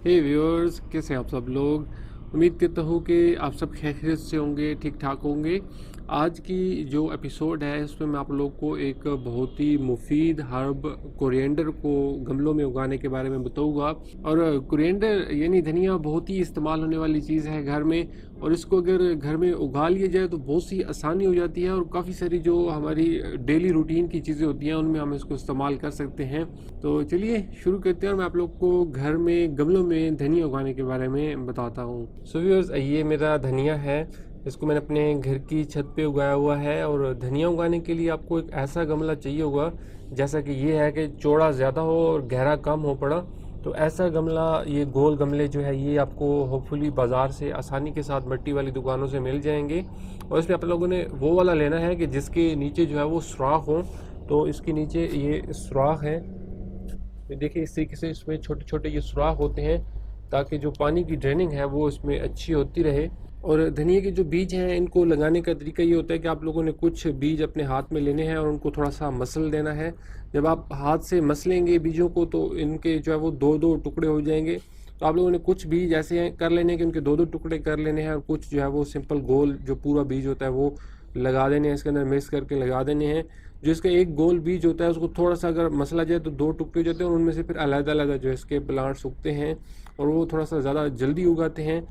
हे viewers, कैसे हैं आप सब लोग। उम्मीद करता हूँ कि आप सब खैरियत से होंगे, ठीक ठाक होंगे। आज की जो एपिसोड है इसमें मैं आप लोग को एक बहुत ही मुफीद हर्ब कोरिएंडर को गमलों में उगाने के बारे में बताऊंगा। और कोरिएंडर यानी धनिया बहुत ही इस्तेमाल होने वाली चीज़ है घर में, और इसको अगर घर में उगा लिया जाए तो बहुत सी आसानी हो जाती है और काफ़ी सारी जो हमारी डेली रूटीन की चीज़ें होती हैं उनमें हम इसको इस्तेमाल कर सकते हैं। तो चलिए शुरू करते हैं और मैं आप लोग को घर में गमलों में धनिया उगाने के बारे में बताता हूँ। सो व्यूअर्स, ये मेरा धनिया है। इसको मैंने अपने घर की छत पे उगाया हुआ है। और धनिया उगाने के लिए आपको एक ऐसा गमला चाहिए होगा जैसा कि ये है कि चौड़ा ज़्यादा हो और गहरा कम हो पड़ा। तो ऐसा गमला, ये गोल गमले जो है ये आपको होपफुली बाज़ार से आसानी के साथ मिट्टी वाली दुकानों से मिल जाएंगे। और इसमें आप लोगों ने वो वाला लेना है कि जिसके नीचे जो है वो सुराख हो। तो इसके नीचे ये सुराख है, तो देखिए इस तरीके से इसमें छोटे छोटे ये सुराख होते हैं ताकि जो पानी की ड्रेनिंग है वो इसमें अच्छी होती रहे। और धनिया के जो बीज हैं इनको लगाने का तरीका ये होता है कि आप लोगों ने कुछ बीज अपने हाथ में लेने हैं और उनको थोड़ा सा मसल देना है। जब आप हाथ से मसलेंगे बीजों को तो इनके जो है वो दो दो टुकड़े हो जाएंगे। तो आप लोगों ने कुछ बीज ऐसे कर लेने हैं कि उनके दो दो टुकड़े कर लेने हैं, और कुछ जो है वो सिंपल गोल जो पूरा बीज होता है वो लगा देने हैं, इसके अंदर मिक्स करके लगा देने हैं। जो इसका एक गोल बीज होता है उसको थोड़ा सा अगर मसला जाए तो दो टुकड़े हो जाते हैं और उनमें से फिर अलग-अलग जो इसके प्लांट्स उगते हैं और वो थोड़ा सा ज़्यादा जल्दी उगाते हैं।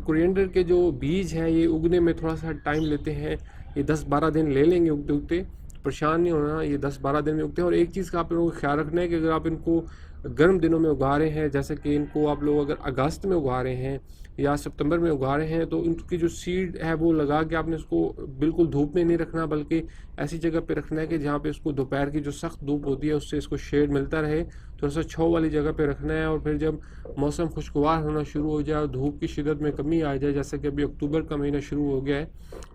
कोरिएंडर के जो बीज हैं ये उगने में थोड़ा सा टाइम लेते हैं, ये 10-12 दिन ले लेंगे उगते उगते। परेशान नहीं होना, ये 10-12 दिन में उगते हैं। और एक चीज़ का आप लोगों को ख्याल रखना है कि अगर आप इनको गर्म दिनों में उगा रहे हैं, जैसे कि इनको आप लोग अगर अगस्त में उगा रहे हैं या सितंबर में उगा रहे हैं, तो इनकी जो सीड है वो लगा के आपने इसको बिल्कुल धूप में नहीं रखना, बल्कि ऐसी जगह पे रखना है कि जहाँ पे इसको दोपहर की जो सख्त धूप होती है उससे इसको शेड मिलता रहे। थोड़ा सा छाँव वाली जगह पे रखना है। और फिर जब मौसम खुशगवार होना शुरू हो जाए और धूप की शिदत में कमी आ जाए, जैसे कि अभी अक्टूबर का महीना शुरू हो गया है,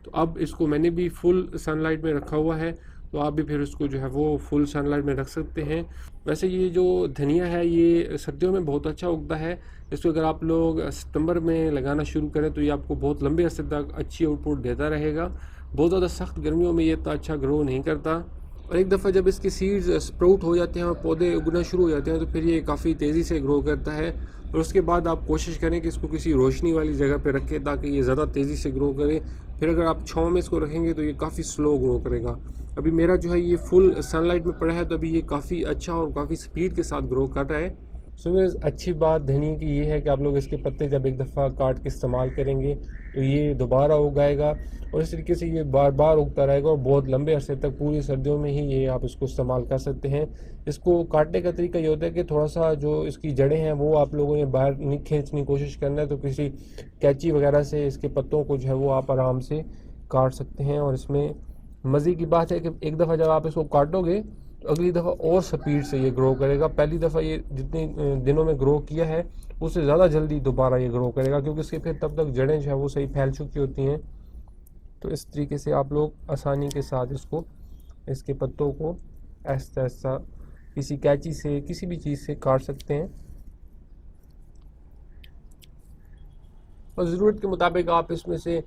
तो अब इसको मैंने भी फुल सनलाइट में रखा हुआ है। तो आप भी फिर उसको जो है वो फुल सनलाइट में रख सकते हैं। वैसे ये जो धनिया है ये सर्दियों में बहुत अच्छा उगता है। इसको अगर आप लोग सितंबर में लगाना शुरू करें तो ये आपको बहुत लंबे अरसे तक अच्छी आउटपुट देता रहेगा। बहुत ज़्यादा सख्त गर्मियों में ये इतना अच्छा ग्रो नहीं करता। और एक दफ़ा जब इसके सीड्स स्प्राउट हो जाते हैं और पौधे उगना शुरू हो जाते हैं तो फिर ये काफ़ी तेज़ी से ग्रो करता है। और उसके बाद आप कोशिश करें कि इसको किसी रोशनी वाली जगह पे रखें ताकि ये ज़्यादा तेज़ी से ग्रो करे। फिर अगर आप छाँव में इसको रखेंगे तो ये काफ़ी स्लो ग्रो करेगा। अभी मेरा जो है ये फुल सनलाइट में पड़ा है तो अभी ये काफ़ी अच्छा और काफ़ी स्पीड के साथ ग्रो कर रहा है। सो व्यूअर्स, अच्छी बात धनिया की ये है कि आप लोग इसके पत्ते जब एक दफ़ा काट के इस्तेमाल करेंगे तो ये दोबारा उगाएगा और इस तरीके से ये बार बार उगता रहेगा और बहुत लंबे अरसे तक पूरी सर्दियों में ही ये आप इसको इस्तेमाल कर सकते हैं। इसको काटने का तरीका ये होता है कि थोड़ा सा जो इसकी जड़ें हैं वो आप लोगों ने बाहर नहीं खींचने की कोशिश करना है, तो किसी कैंची वगैरह से इसके पत्तों को जो है वो आप आराम से काट सकते हैं। और इसमें मज़े की बात है कि एक दफ़ा जब आप इसको काटोगे तो अगली दफ़ा और स्पीड से ये ग्रो करेगा। पहली दफ़ा ये जितने दिनों में ग्रो किया है उससे ज़्यादा जल्दी दोबारा ये ग्रो करेगा, क्योंकि इसके फिर तब तक जड़ें जो है वो सही फैल चुकी होती हैं। तो इस तरीके से आप लोग आसानी के साथ इसको, इसके पत्तों को ऐसा ऐसा किसी कैंची से किसी भी चीज़ से काट सकते हैं। और ज़रूरत के मुताबिक आप इसमें से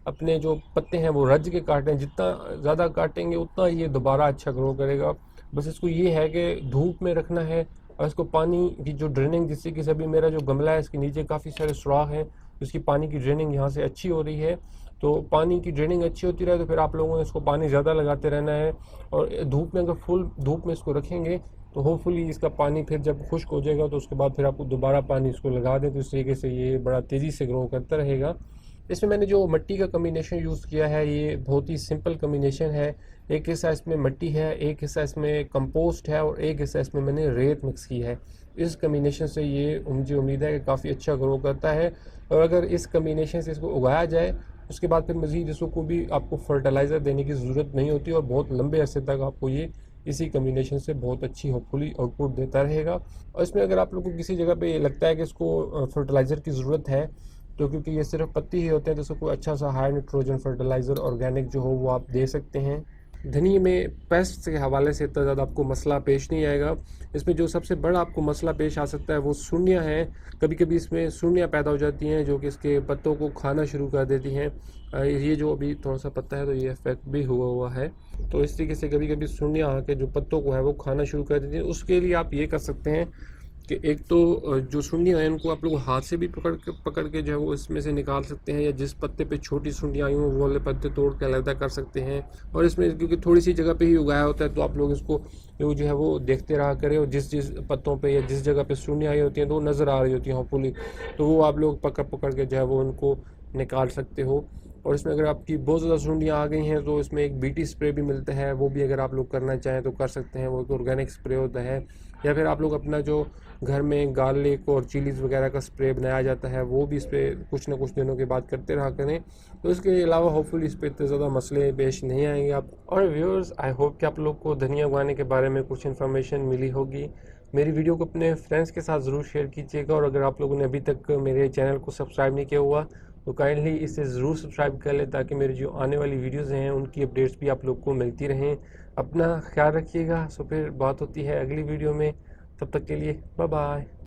अपने जो पत्ते हैं वो रज के काटें। जितना ज़्यादा काटेंगे उतना ये दोबारा अच्छा ग्रो करेगा। बस इसको ये है कि धूप में रखना है और इसको पानी की जो ड्रेनिंग, जिससे कि सभी मेरा जो गमला है इसके नीचे काफ़ी सारे सुराख हैं, उसकी पानी की ड्रेनिंग यहाँ से अच्छी हो रही है। तो पानी की ड्रेनिंग अच्छी होती रहे तो फिर आप लोगों ने इसको पानी ज़्यादा लगाते रहना है। और धूप में अगर फुल धूप में इसको रखेंगे तो होपफुली इसका पानी फिर जब खुश्क हो जाएगा तो उसके बाद फिर आपको दोबारा पानी इसको लगा दें, तो इस तरीके से ये बड़ा तेज़ी से ग्रो करता रहेगा। इसमें मैंने जो मिट्टी का कम्बिनेशन यूज़ किया है ये बहुत ही सिंपल कम्बिनेशन है। एक हिस्सा इसमें मिट्टी है, एक हिस्सा इसमें कंपोस्ट है और एक हिस्सा इसमें मैंने रेत मिक्स की है। इस कम्बिनेशन से ये मुझे उम्मीद है कि काफ़ी अच्छा ग्रो करता है। और अगर इस कम्बिनेशन से इसको उगाया जाए उसके बाद फिर मज़ीद इसको कोई भी आपको फर्टिलाइज़र देने की ज़रूरत नहीं होती और बहुत लंबे अरसे तक आपको ये इसी कम्बिनेशन से बहुत अच्छी होपफुली आउटपुट देता रहेगा। और इसमें अगर आप लोग को किसी जगह पे लगता है कि इसको फर्टिलाइज़र की ज़रूरत है, तो क्योंकि ये सिर्फ पत्ती ही होते हैं तो इसको कोई अच्छा सा हाई नाइट्रोजन फर्टिलाइज़र ऑर्गेनिक जो हो वो आप दे सकते हैं। धनिए में पेस्ट के हवाले से इतना ज़्यादा आपको मसला पेश नहीं आएगा। इसमें जो सबसे बड़ा आपको मसला पेश आ सकता है वो सुंडियाँ हैं। कभी कभी इसमें सुंडियाँ पैदा हो जाती हैं जो कि इसके पत्तों को खाना शुरू कर देती हैं। ये जो अभी थोड़ा सा पत्ता है तो ये इफेक्ट भी हुआ हुआ है। तो इस तरीके से कभी कभी सुंडियाँ आके जो पत्तों को है वो खाना शुरू कर देती हैं। उसके लिए आप ये कर सकते हैं कि एक तो जो सुंडियाँ हैं उनको आप लोग हाथ से भी पकड़ के जो है वो इसमें से निकाल सकते हैं, या जिस पत्ते पे छोटी सुंडियाँ आई हों वो वाले पत्ते तोड़ के अलग कर सकते हैं। और इसमें क्योंकि थोड़ी सी जगह पे ही उगाया होता है, तो आप लोग इसको जो है वो देखते रहा करें, और जिस जिस पत्तों पे या जिस जगह पे सुंडियाँ आई होती हैं तो वो नज़र आ रही होती हैं होपफुली, तो वो आप लोग पकड़ के जो है वो उनको निकाल सकते हो। और इसमें अगर आपकी बहुत ज़्यादा सुंडियाँ आ गई हैं तो इसमें एक बीटी स्प्रे भी मिलता है, वो भी अगर आप लोग करना चाहें तो कर सकते हैं। वो एक ऑर्गेनिक स्प्रे होता है, या फिर आप लोग अपना जो घर में गार्लिक और चिलीज़ वगैरह का स्प्रे बनाया जाता है वो भी इस पर कुछ ना कुछ दिनों के बाद करते रहा करें। तो इसके अलावा होपफुली इस पर इतने ज़्यादा मसले पेश नहीं आएंगे आप। और व्यूअर्स, आई होप कि आप लोग को धनिया उगाने के बारे में कुछ इन्फॉर्मेशन मिली होगी। मेरी वीडियो को अपने फ्रेंड्स के साथ ज़रूर शेयर कीजिएगा, और अगर आप लोगों ने अभी तक मेरे चैनल को सब्सक्राइब नहीं किया हुआ तो काइंडली इसे ज़रूर सब्सक्राइब कर लें, ताकि मेरी जो आने वाली वीडियोज़ हैं उनकी अपडेट्स भी आप लोग को मिलती रहें। अपना ख्याल रखिएगा। सो फिर बात होती है अगली वीडियो में, तब तक के लिए बाय बाय।